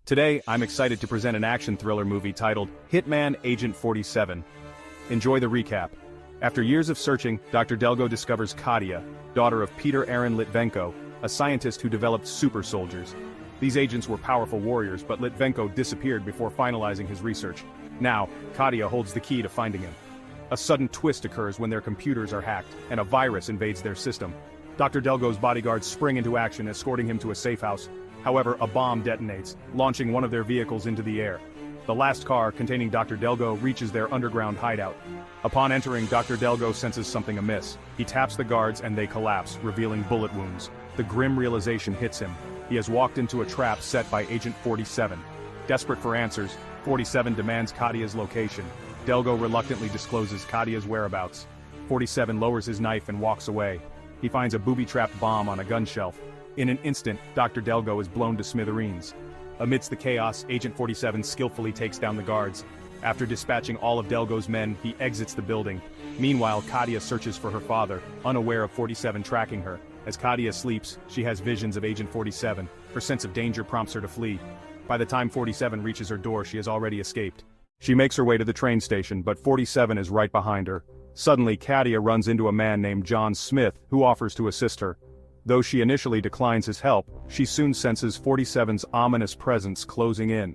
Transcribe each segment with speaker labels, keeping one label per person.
Speaker 1: Today, I'm excited to present an action thriller movie titled Hitman Agent 47. Enjoy the recap. After years of searching, Dr. Delgo discovers Katia, daughter of Peter Aaron Litvenko, a scientist who developed super soldiers. These agents were powerful warriors, but Litvenko disappeared before finalizing his research. Now, Katia holds the key to finding him. A sudden twist occurs when their computers are hacked, and a virus invades their system. Dr. Delgo's bodyguards spring into action, escorting him to a safe house. However, a bomb detonates, launching one of their vehicles into the air. The last car, containing Dr. Delgo, reaches their underground hideout. Upon entering, Dr. Delgo senses something amiss. He taps the guards and they collapse, revealing bullet wounds. The grim realization hits him. He has walked into a trap set by Agent 47. Desperate for answers, 47 demands Katia's location. Delgo reluctantly discloses Katia's whereabouts. 47 lowers his knife and walks away. He finds a booby-trapped bomb on a gun shelf. In an instant, Dr. Delgo is blown to smithereens. Amidst the chaos, Agent 47 skillfully takes down the guards. After dispatching all of Delgo's men, he exits the building. Meanwhile, Katia searches for her father, unaware of 47 tracking her. As Katia sleeps, she has visions of Agent 47. Her sense of danger prompts her to flee. By the time 47 reaches her door, she has already escaped. She makes her way to the train station, but 47 is right behind her. Suddenly, Katia runs into a man named John Smith, who offers to assist her. Though she initially declines his help, she soon senses 47's ominous presence closing in.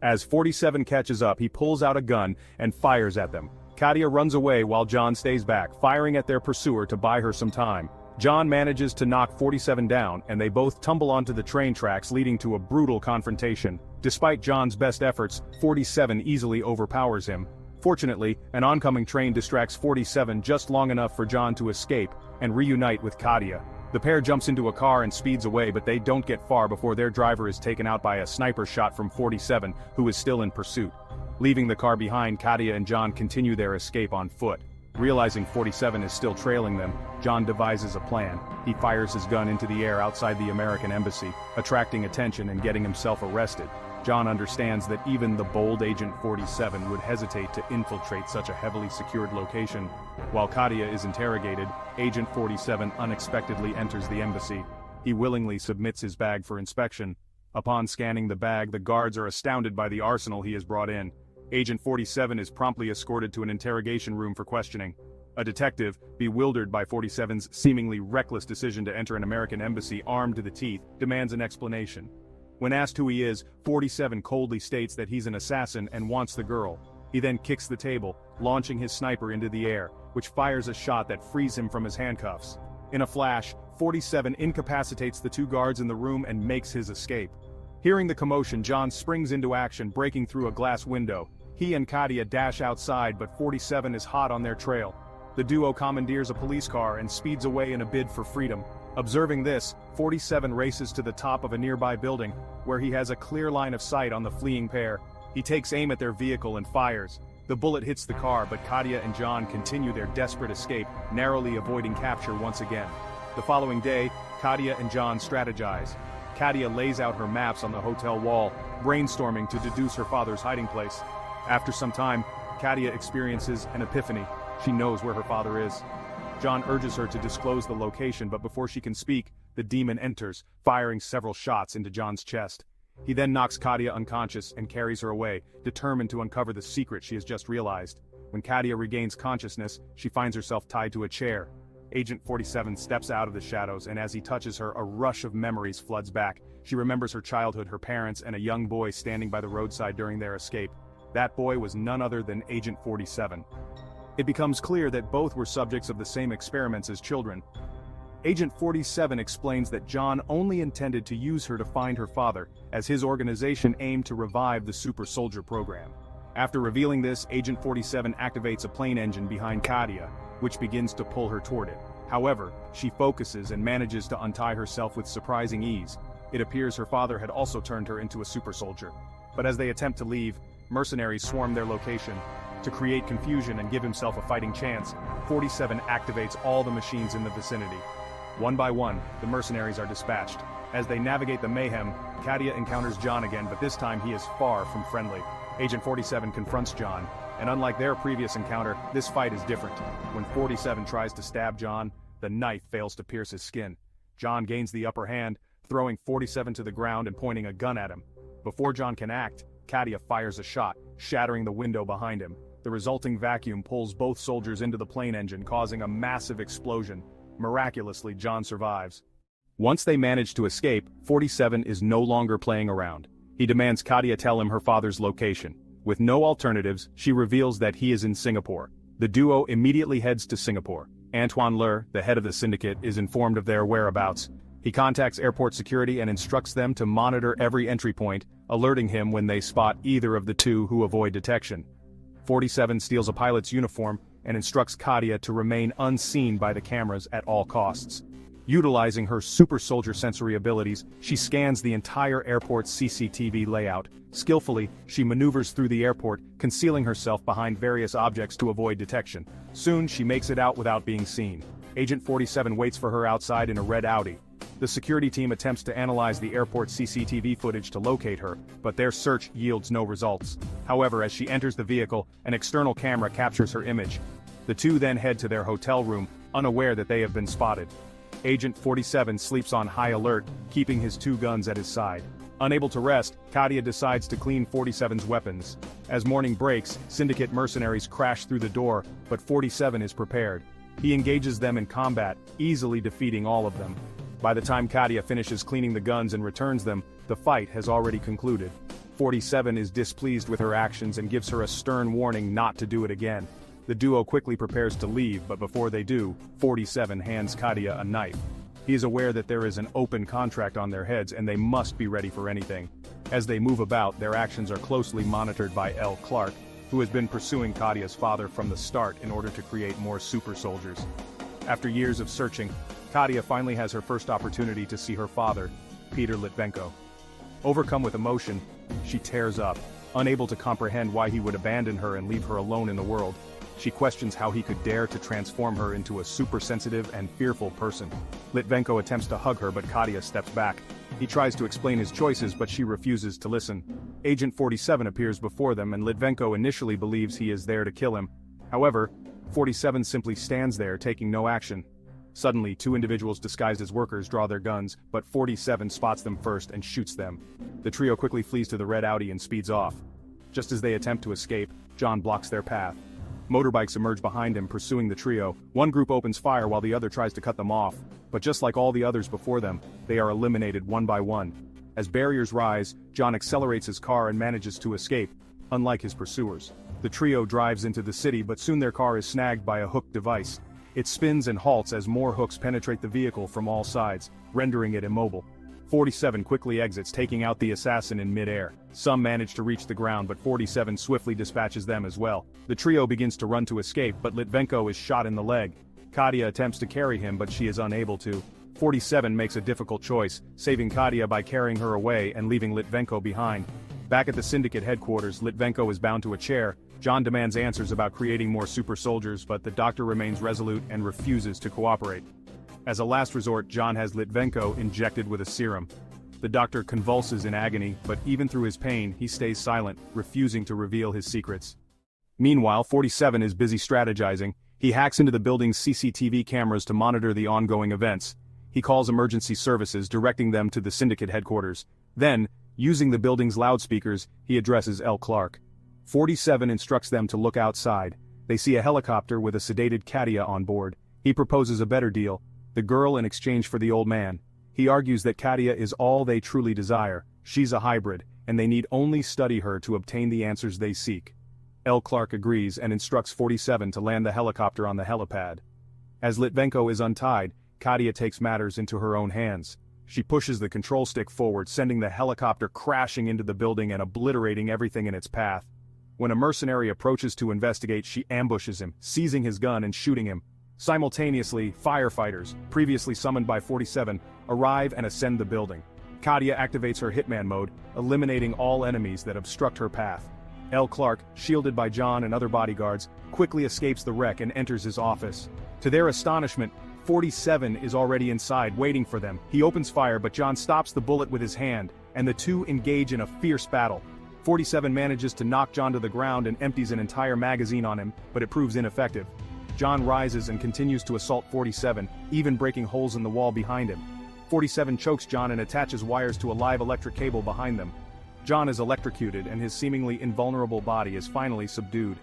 Speaker 1: As 47 catches up, he pulls out a gun and fires at them. Katia runs away while John stays back, firing at their pursuer to buy her some time. John manages to knock 47 down, and they both tumble onto the train tracks, leading to a brutal confrontation. Despite John's best efforts, 47 easily overpowers him. Fortunately, an oncoming train distracts 47 just long enough for John to escape and reunite with Katia. The pair jumps into a car and speeds away, but they don't get far before their driver is taken out by a sniper shot from 47, who is still in pursuit. Leaving the car behind, Katia and John continue their escape on foot. Realizing 47 is still trailing them, John devises a plan. He fires his gun into the air outside the American embassy, attracting attention and getting himself arrested. John understands that even the bold Agent 47 would hesitate to infiltrate such a heavily secured location. While Katia is interrogated, Agent 47 unexpectedly enters the embassy. He willingly submits his bag for inspection. Upon scanning the bag, the guards are astounded by the arsenal he has brought in. Agent 47 is promptly escorted to an interrogation room for questioning. A detective, bewildered by 47's seemingly reckless decision to enter an American embassy armed to the teeth, demands an explanation. When asked who he is, 47 coldly states that he's an assassin and wants the girl. He then kicks the table, launching his sniper into the air, which fires a shot that frees him from his handcuffs. In a flash, 47 incapacitates the two guards in the room and makes his escape. Hearing the commotion, John springs into action, breaking through a glass window. He and Katia dash outside, but 47 is hot on their trail. The duo commandeers a police car and speeds away in a bid for freedom. Observing this, 47 races to the top of a nearby building, where he has a clear line of sight on the fleeing pair. He takes aim at their vehicle and fires. The bullet hits the car, but Katia and John continue their desperate escape, narrowly avoiding capture once again. The following day, Katia and John strategize. Katia lays out her maps on the hotel wall, brainstorming to deduce her father's hiding place. After some time, Katia experiences an epiphany. She knows where her father is. John urges her to disclose the location, but before she can speak, the demon enters, firing several shots into John's chest. He then knocks Katia unconscious and carries her away, determined to uncover the secret she has just realized. When Katia regains consciousness, she finds herself tied to a chair. Agent 47 steps out of the shadows, and as he touches her, a rush of memories floods back. She remembers her childhood, her parents, and a young boy standing by the roadside during their escape. That boy was none other than Agent 47. It becomes clear that both were subjects of the same experiments as children. Agent 47 explains that John only intended to use her to find her father, as his organization aimed to revive the super soldier program. After revealing this, Agent 47 activates a plane engine behind Katia, which begins to pull her toward it. However, she focuses and manages to untie herself with surprising ease. It appears her father had also turned her into a super soldier. But as they attempt to leave, mercenaries swarm their location. To create confusion and give himself a fighting chance, 47 activates all the machines in the vicinity. One by one, the mercenaries are dispatched. As they navigate the mayhem, Katia encounters John again, but this time he is far from friendly. Agent 47 confronts John, and unlike their previous encounter, this fight is different. When 47 tries to stab John, the knife fails to pierce his skin. John gains the upper hand, throwing 47 to the ground and pointing a gun at him. Before John can act, Katia fires a shot, shattering the window behind him. The resulting vacuum pulls both soldiers into the plane engine, causing a massive explosion. Miraculously, John survives. Once they manage to escape, 47 is no longer playing around. He demands Katia tell him her father's location. With no alternatives, she reveals that he is in Singapore. The duo immediately heads to Singapore. Antoine Leur, the head of the syndicate, is informed of their whereabouts. He contacts airport security and instructs them to monitor every entry point, alerting him when they spot either of the two who avoid detection. 47 steals a pilot's uniform and instructs Katia to remain unseen by the cameras at all costs. Utilizing her super soldier sensory abilities, she scans the entire airport's CCTV layout. Skillfully, she maneuvers through the airport, concealing herself behind various objects to avoid detection. Soon, she makes it out without being seen. Agent 47 waits for her outside in a red Audi. The security team attempts to analyze the airport's CCTV footage to locate her, but their search yields no results. However, as she enters the vehicle, an external camera captures her image. The two then head to their hotel room, unaware that they have been spotted. Agent 47 sleeps on high alert, keeping his two guns at his side. Unable to rest, Katia decides to clean 47's weapons. As morning breaks, syndicate mercenaries crash through the door, but 47 is prepared. He engages them in combat, easily defeating all of them. By the time Katia finishes cleaning the guns and returns them, the fight has already concluded. 47 is displeased with her actions and gives her a stern warning not to do it again. The duo quickly prepares to leave, but before they do, 47 hands Katia a knife. He is aware that there is an open contract on their heads and they must be ready for anything. As they move about, their actions are closely monitored by L. Clark, who has been pursuing Katia's father from the start in order to create more super soldiers. After years of searching, Katia finally has her first opportunity to see her father, Peter Litvenko. Overcome with emotion, she tears up, unable to comprehend why he would abandon her and leave her alone in the world. She questions how he could dare to transform her into a super-sensitive and fearful person. Litvenko attempts to hug her, but Katia steps back. He tries to explain his choices, but she refuses to listen. Agent 47 appears before them, and Litvenko initially believes he is there to kill him. However, 47 simply stands there, taking no action. Suddenly, two individuals disguised as workers draw their guns, but 47 spots them first and shoots them. The trio quickly flees to the red Audi and speeds off. Just as they attempt to escape, John blocks their path. Motorbikes emerge behind him, pursuing the trio. One group opens fire while the other tries to cut them off, but just like all the others before them, they are eliminated one by one. As barriers rise, John accelerates his car and manages to escape, unlike his pursuers. The trio drives into the city, but soon their car is snagged by a hooked device. It spins and halts as more hooks penetrate the vehicle from all sides, rendering it immobile. 47 quickly exits, taking out the assassin in mid-air. Some manage to reach the ground, but 47 swiftly dispatches them as well. The trio begins to run to escape, but Litvenko is shot in the leg. Katia attempts to carry him, but she is unable to. 47 makes a difficult choice, saving Katia by carrying her away and leaving Litvenko behind. Back at the syndicate headquarters, Litvenko is bound to a chair. John demands answers about creating more super soldiers, but the doctor remains resolute and refuses to cooperate. As a last resort, John has Litvenko injected with a serum. The doctor convulses in agony, but even through his pain, he stays silent, refusing to reveal his secrets. Meanwhile, 47 is busy strategizing. He hacks into the building's CCTV cameras to monitor the ongoing events. He calls emergency services, directing them to the syndicate headquarters. Then, using the building's loudspeakers, he addresses L. Clark. 47 instructs them to look outside. They see a helicopter with a sedated Katia on board. He proposes a better deal. The girl in exchange for the old man. He argues that Katia is all they truly desire. She's a hybrid, and they need only study her to obtain the answers they seek. L. Clark agrees and instructs 47 to land the helicopter on the helipad. As Litvenko is untied, Katia takes matters into her own hands. She pushes the control stick forward, sending the helicopter crashing into the building and obliterating everything in its path. When a mercenary approaches to investigate, she ambushes him, seizing his gun and shooting him. Simultaneously, firefighters, previously summoned by 47, arrive and ascend the building. Katia activates her hitman mode, eliminating all enemies that obstruct her path. L. Clark, shielded by John and other bodyguards, quickly escapes the wreck and enters his office. To their astonishment, 47 is already inside, waiting for them. He opens fire, but John stops the bullet with his hand, and the two engage in a fierce battle. 47 manages to knock John to the ground and empties an entire magazine on him, but it proves ineffective. John rises and continues to assault 47, even breaking holes in the wall behind him. 47 chokes John and attaches wires to a live electric cable behind them. John is electrocuted and his seemingly invulnerable body is finally subdued.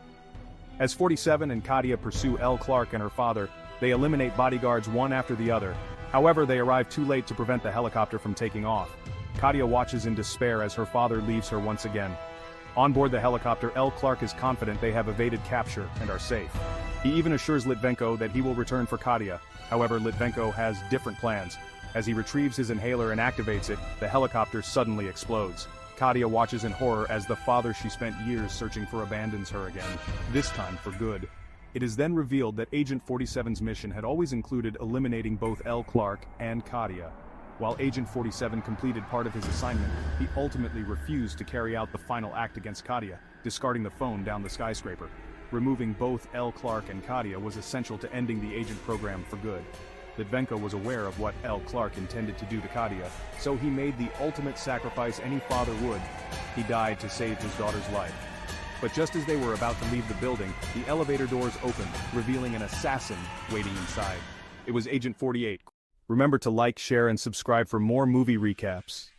Speaker 1: As 47 and Katia pursue Elle Clark and her father, they eliminate bodyguards one after the other. However, they arrive too late to prevent the helicopter from taking off. Katia watches in despair as her father leaves her once again. On board the helicopter, Elle Clark is confident they have evaded capture and are safe. He even assures Litvenko that he will return for Katia. However, Litvenko has different plans. As he retrieves his inhaler and activates it, the helicopter suddenly explodes. Katia watches in horror as the father she spent years searching for abandons her again, this time for good. It is then revealed that Agent 47's mission had always included eliminating both Elle Clark and Katia. While Agent 47 completed part of his assignment, he ultimately refused to carry out the final act against Katia, discarding the phone down the skyscraper. Removing both Elle Clark and Katia was essential to ending the agent program for good. Litvenko was aware of what Elle Clark intended to do to Katia, so he made the ultimate sacrifice any father would. He died to save his daughter's life. But just as they were about to leave the building, the elevator doors opened, revealing an assassin waiting inside. It was Agent 48. Remember to like, share, and subscribe for more movie recaps.